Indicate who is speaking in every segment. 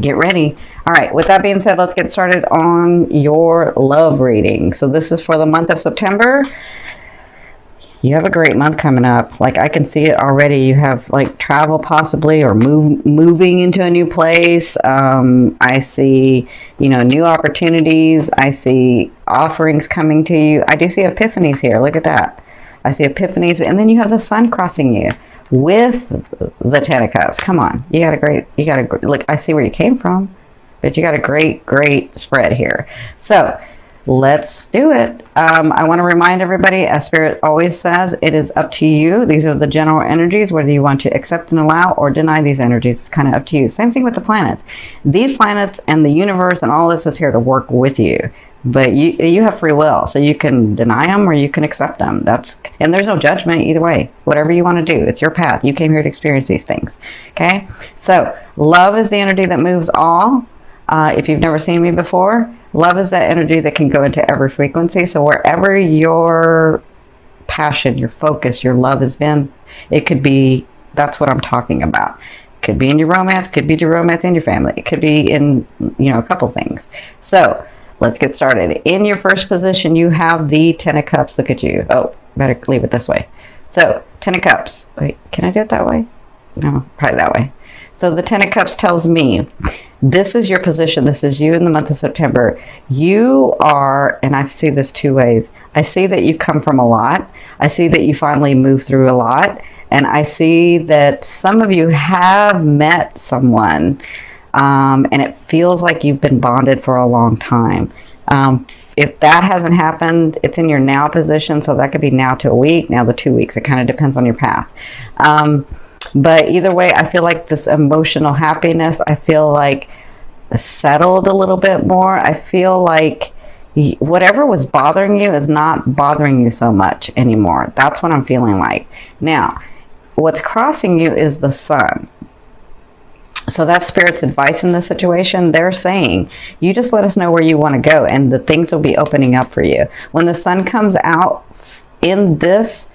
Speaker 1: Get ready. All right, with that being said, let's get started on your love reading. So this is for the month of September. You have a great month coming up. Like, I can see it already. You have like travel possibly, or moving into a new place. I see, new opportunities. I see offerings coming to you. I do see epiphanies here. Look at that. I see epiphanies, and then you have the sun crossing you with the Ten of Cups. Come on, you got a look. I see where you came from, but you got a great spread here. So let's do it. I want to remind everybody, as Spirit always says, it is up to you. These are the general energies, whether you want to accept and allow or deny these energies. It's kind of up to you. Same thing with the planets. These planets and the universe and all this is here to work with you. But you have free will, so you can deny them or you can accept them. And there's no judgment either way. Whatever you want to do, it's your path. You came here to experience these things. Okay? So love is the energy that moves all. If you've never seen me before, love is that energy that can go into every frequency. So wherever your passion, your focus, your love has been, it could be, that's what I'm talking about. Could be in your romance, could be your romance in your family. It could be in, a couple things. So let's get started. In your first position, you have the Ten of Cups. Look at you. Oh, better leave it this way. So, Ten of Cups. Wait, can I do it that way? No, probably that way. So the Ten of Cups tells me, this is your position. This is you in the month of September. You are, and I see this two ways. I see that you come from a lot. I see that you finally move through a lot. And I see that some of you have met someone, and it feels like you've been bonded for a long time. If that hasn't happened, it's in your now position. So that could be now to a week, now to 2 weeks. It kind of depends on your path. But either way, I feel like this emotional happiness, I feel like settled a little bit more. I feel like whatever was bothering you is not bothering you so much anymore. That's what I'm feeling like. Now, what's crossing you is the sun. So that's Spirit's advice in this situation. They're saying, you just let us know where you want to go and the things will be opening up for you. When the sun comes out in this,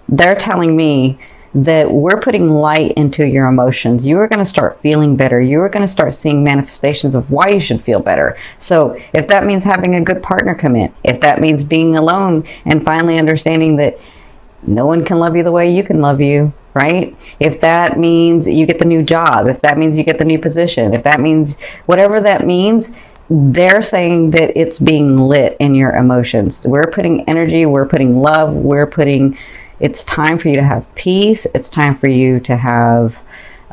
Speaker 1: they're telling me that we're putting light into your emotions. You are going to start feeling better. You are going to start seeing manifestations of why you should feel better. So if that means having a good partner come in, if that means being alone and finally understanding that no one can love you the way you can love you, right? If that means you get the new job, if that means you get the new position, if that means whatever that means, they're saying that it's being lit in your emotions. We're putting energy, we're putting love, it's time for you to have peace. It's time for you to have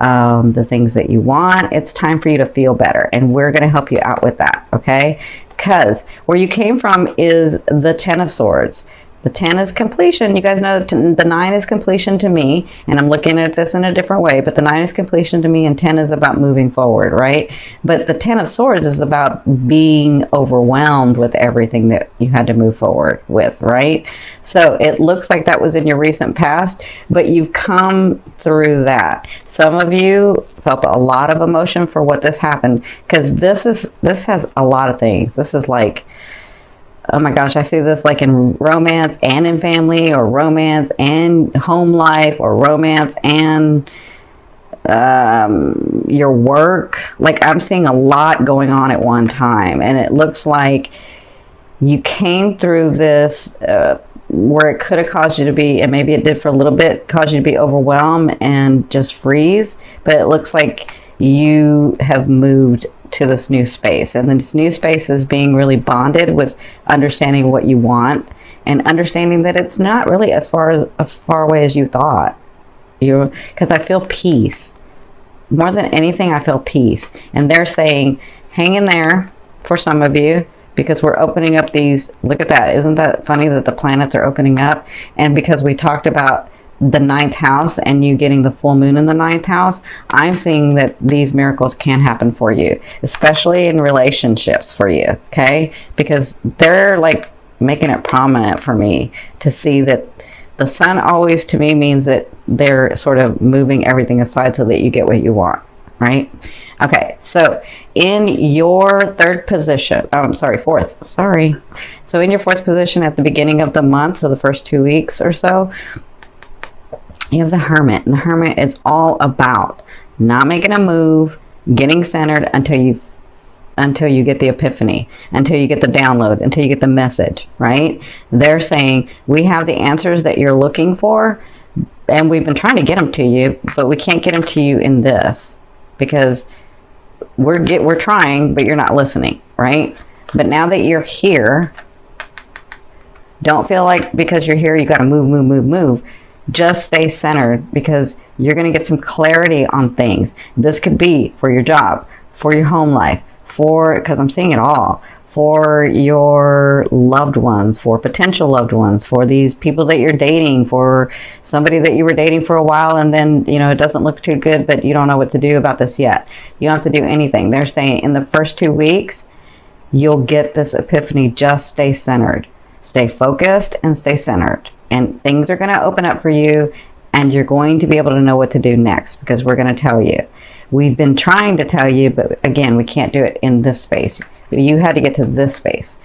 Speaker 1: the things that you want. It's time for you to feel better. And we're going to help you out with that, okay? Because where you came from is the Ten of Swords. The 10 is completion. You guys know the 9 is completion to me, and I'm looking at this in a different way, but the 9 is completion to me, and 10 is about moving forward, right? But the 10 of Swords is about being overwhelmed with everything that you had to move forward with, right? So it looks like that was in your recent past, but you've come through that. Some of you felt a lot of emotion for what this happened, because this has a lot of things. This is like, oh my gosh, I see this like in romance and in family, or romance and home life, or romance and your work. Like, I'm seeing a lot going on at one time, and it looks like you came through this where it could have caused you to be, and maybe it did for a little bit, caused you to be overwhelmed and just freeze, but it looks like you have moved to this new space, and this new space is being really bonded with understanding what you want, and understanding that it's not really as far away as you thought. Because I feel peace more than anything. I feel peace, and they're saying, hang in there for some of you, because we're opening up these. Look at that! Isn't that funny that the planets are opening up? And because we talked about the 9th house and you getting the full moon in the 9th house, I'm seeing that these miracles can happen for you, especially in relationships for you, okay? Because they're like making it prominent for me to see that the sun always to me means that they're sort of moving everything aside so that you get what you want, right? Okay, so in your fourth. So in your fourth position at the beginning of the month, so the first 2 weeks or so, you have the Hermit, and the Hermit is all about not making a move, getting centered until you get the epiphany, until you get the download, until you get the message, right? They're saying, we have the answers that you're looking for, and we've been trying to get them to you, but we can't get them to you in this because we're trying, but you're not listening, right? But now that you're here, don't feel like because you're here you got to move. Just stay centered, because you're going to get some clarity on things. This could be for your job, for your home life, because I'm seeing it all, for your loved ones, for potential loved ones, for these people that you're dating, for somebody that you were dating for a while and then, it doesn't look too good, but you don't know what to do about this yet. You don't have to do anything. They're saying in the first 2 weeks, you'll get this epiphany. Just stay centered, stay focused, and stay centered. And things are going to open up for you, and you're going to be able to know what to do next, because we're going to tell you. We've been trying to tell you, but again, we can't do it in this space. You had to get to this space.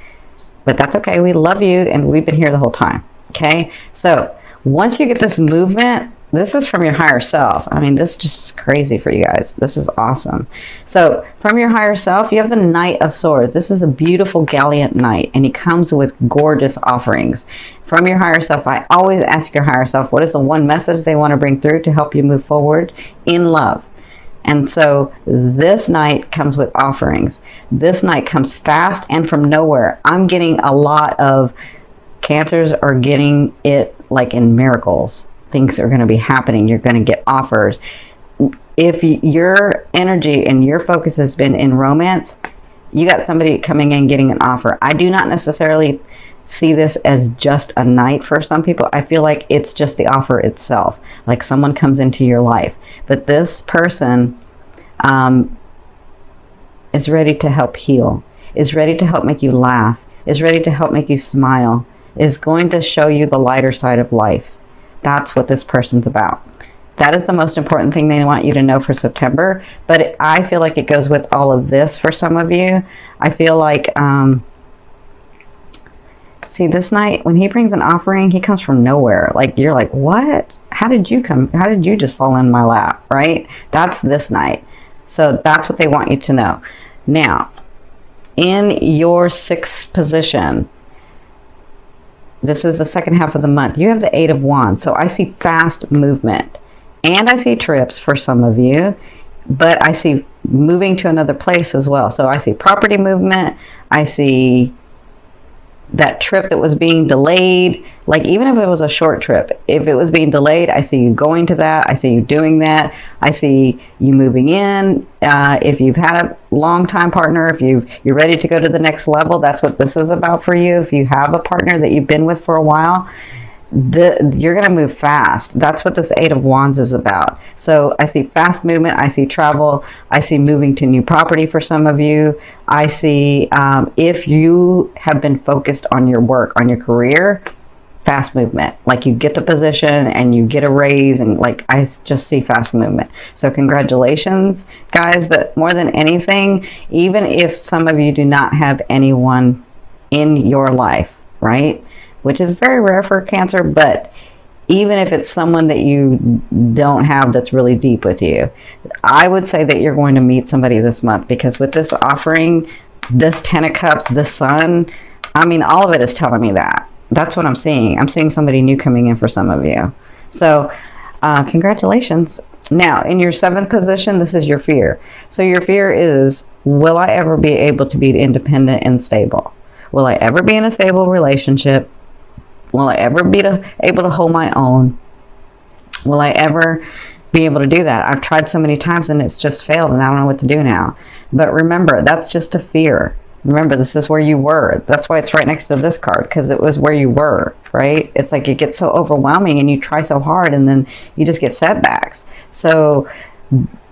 Speaker 1: But that's okay. We love you, and we've been here the whole time. Okay? So once you get this movement, this is from your higher self. I mean, this is just crazy for you guys. This is awesome. So from your higher self, you have the Knight of Swords. This is a beautiful Gallant Knight, and he comes with gorgeous offerings. From your higher self, I always ask your higher self, what is the one message they want to bring through to help you move forward in love? And so this night comes with offerings. This night comes fast and from nowhere. I'm getting a lot of Cancers are getting it like in miracles. Things are going to be happening. You're going to get offers. If your energy and your focus has been in romance, you got somebody coming in getting an offer. I do not necessarily see this as just a night for some people. I feel like it's just the offer itself. Like someone comes into your life. But this person is ready to help heal, is ready to help make you laugh, is ready to help make you smile, is going to show you the lighter side of life. That's what this person's about. That is the most important thing they want you to know for September. But I feel like it goes with all of this for some of you. I feel like, see, this night, when he brings an offering, he comes from nowhere. Like, you're like, what? How did you come? How did you just fall in my lap, right? That's this night. So that's what they want you to know. Now, in your sixth position, this is the second half of the month, you have the Eight of Wands. So I see fast movement. And I see trips for some of you, but I see moving to another place as well. So I see property movement. I see that trip that was being delayed. Like, even if it was a short trip, if it was being delayed, I see you going to that. I see you doing that. I see you moving in. If you've had a long time partner, if you're ready to go to the next level, that's what this is about for you. If you have a partner that you've been with for a while, you're going to move fast. That's what this Eight of Wands is about. So I see fast movement. I see travel. I see moving to new property for some of you. I see if you have been focused on your work, on your career, fast movement. Like, you get the position and you get a raise, and like, I just see fast movement. So congratulations, guys. But more than anything, even if some of you do not have anyone in your life, right? Which is very rare for Cancer, but even if it's someone that you don't have that's really deep with you, I would say that you're going to meet somebody this month, because with this offering, this Ten of Cups, the Sun, I mean, all of it is telling me that. That's what I'm seeing. I'm seeing somebody new coming in for some of you. So congratulations. Now, in your seventh position, this is your fear. So your fear is, will I ever be able to be independent and stable? Will I ever be in a stable relationship? Will I ever be able to hold my own? Will I ever be able to do that? I've tried so many times and it's just failed, and I don't know what to do now. But remember, that's just a fear. Remember, this is where you were. That's why it's right next to this card, because it was where you were, right? It's like it gets so overwhelming and you try so hard and then you just get setbacks. So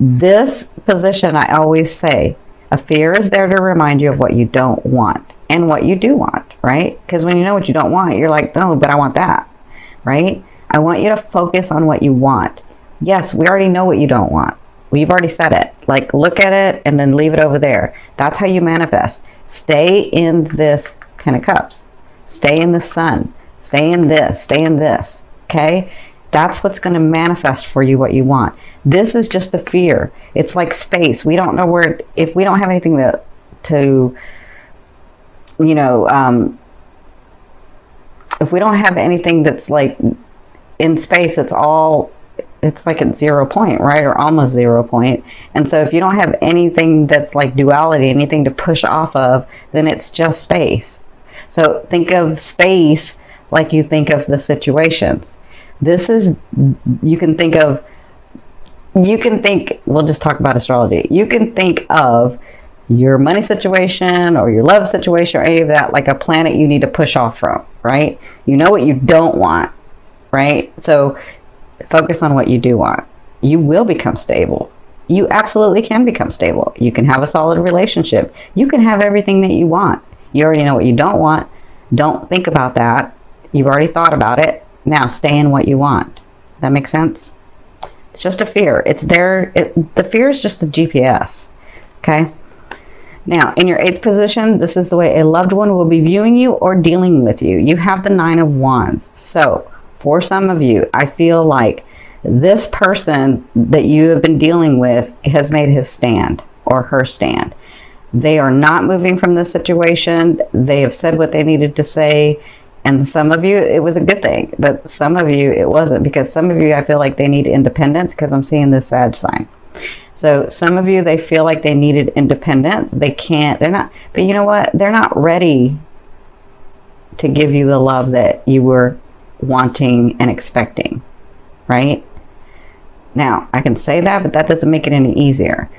Speaker 1: this position, I always say, a fear is there to remind you of what you don't want and what you do want, right? Because when you know what you don't want, you're like, oh, but I want that, right? I want you to focus on what you want. Yes, we already know what you don't want. We've already said it. Like, look at it and then leave it over there. That's how you manifest. Stay in this Ten of Cups. Stay in the Sun. Stay in this. Stay in this. Okay? That's what's going to manifest for you what you want. This is just a fear. It's like space. We don't know where, if we don't have anything to you know, if we don't have anything that's like in space, it's like at 0 point, right? Or almost 0 point. And so if you don't have anything that's like duality, anything to push off of, then it's just space. So think of space like you think of the situations. This is, you can think, we'll just talk about astrology. You can think of your money situation or your love situation or any of that like a planet you need to push off from, right? You know what you don't want, right? So focus on what you do want. You will become stable. You absolutely can become stable. You can have a solid relationship. You can have everything that you want. You already know what you don't want. Don't think about that. You've already thought about it. Now stay in what you want. That makes sense? It's just a fear. It's there. The fear is just the GPS. Okay? Now, in your 8th position, this is the way a loved one will be viewing you or dealing with you. You have the 9 of Wands. So, for some of you, I feel like this person that you have been dealing with has made his stand or her stand. They are not moving from this situation. They have said what they needed to say. And some of you, it was a good thing. But some of you, it wasn't. Because some of you, I feel like they need independence because I'm seeing this Sag sign. So some of you, they feel like they needed independence. They can't, they're not, but you know what? They're not ready to give you the love that you were wanting and expecting, right? Now, I can say that, but that doesn't make it any easier.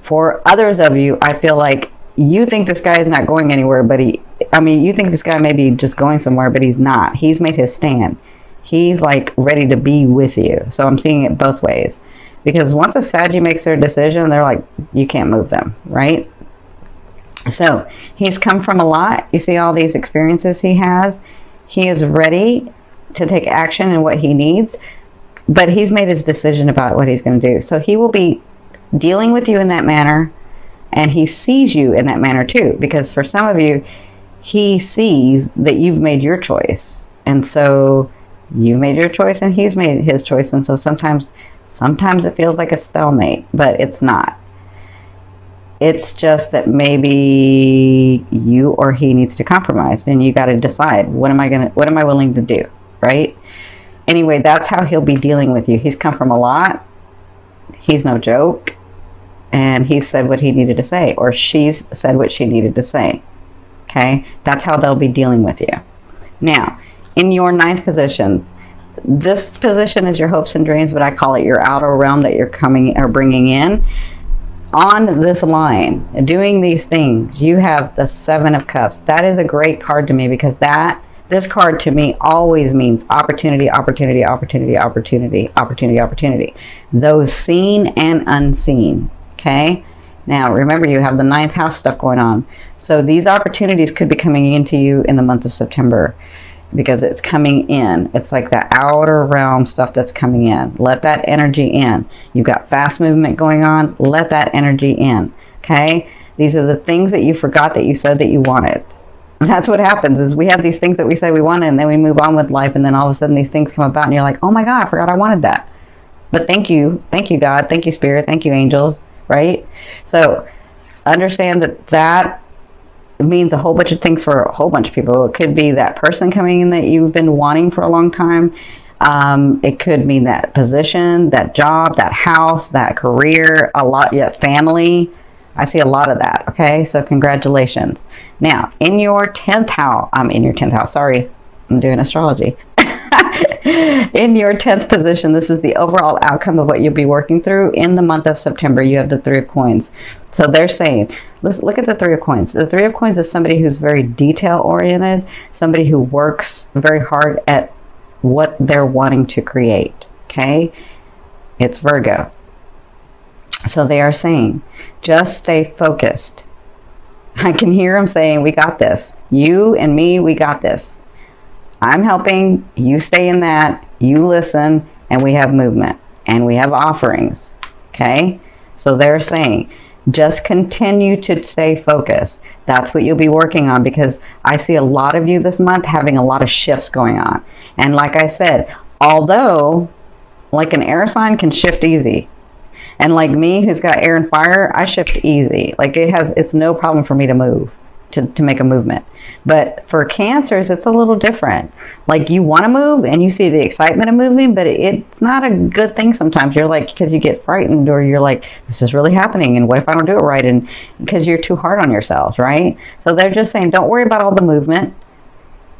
Speaker 1: For others of you, I feel like you think this guy is not going anywhere, but you think this guy may be just going somewhere, but he's not. He's made his stand. He's like ready to be with you. So I'm seeing it both ways. Because once a Saggy makes their decision, they're like, you can't move them, right? So he's come from a lot. You see all these experiences he has. He is ready to take action in what he needs, but he's made his decision about what he's going to do. So he will be dealing with you in that manner, and he sees you in that manner too. Because for some of you, he sees that you've made your choice. And so you've made your choice and he's made his choice. And so sometimes it feels like a stalemate, but it's not. It's just that maybe you or he needs to compromise, and you got to decide, what am I willing to do, right? Anyway, that's how he'll be dealing with you. He's come from a lot. He's no joke. And he said what he needed to say, or she's said what she needed to say. Okay? That's how they'll be dealing with you. Now, in your 9th position, this position is your hopes and dreams, but I call it your outer realm that you're coming or bringing in. On this line, doing these things, you have the 7 of Cups. That is a great card to me because this card to me always means opportunity, opportunity, opportunity, opportunity, opportunity, opportunity. Those seen and unseen. Okay? Now, remember, you have the 9th house stuff going on. So these opportunities could be coming into you in the month of September, because it's coming in. It's like the outer realm stuff that's coming in. Let that energy in. You've got fast movement going on. Let that energy in. Okay? These are the things that you forgot that you said that you wanted. And that's what happens, is we have these things that we say we wanted, and then we move on with life, and then all of a sudden these things come about, and you're like, oh my God, I forgot I wanted that. But thank you. Thank you, God. Thank you, Spirit. Thank you, angels. Right? So understand that means a whole bunch of things for a whole bunch of people. It could be that person coming in that you've been wanting for a long time. It could mean that position, that job, that house, that career, a lot, family. I see a lot of that. Okay, so congratulations. Now, in your 10th house, sorry, I'm doing astrology. In your 10th position, this is the overall outcome of what you'll be working through in the month of September. You have the 3 of Coins. So they're saying, let's look at the 3 of Coins. The 3 of Coins is somebody who's very detail-oriented, somebody who works very hard at what they're wanting to create, okay? It's Virgo. So they are saying, just stay focused. I can hear them saying, we got this. You and me, we got this. I'm helping, you stay in that, you listen, and we have movement, and we have offerings, okay? So they're saying, just continue to stay focused. That's what you'll be working on, because I see a lot of you this month having a lot of shifts going on. And like I said, Although, like an air sign can shift easy. And like me, who's got air and fire, I shift easy. Like it's no problem for me to move, to make a movement. But for Cancers, it's a little different. Like you want to move and you see the excitement of moving, but it's not a good thing sometimes. You're like, because you get frightened, or you're like, this is really happening, and what if I don't do it right? And because you're too hard on yourselves, right? So they're just saying, don't worry about all the movement.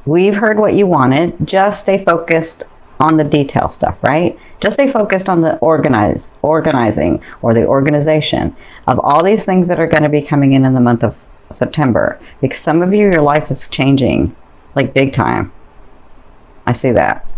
Speaker 1: We've heard what you wanted. Just stay focused on the detail stuff, right? Just stay focused on the organizing or the organization of all these things that are going to be coming in the month of September. Because some of you, your life is changing like big time. I see that.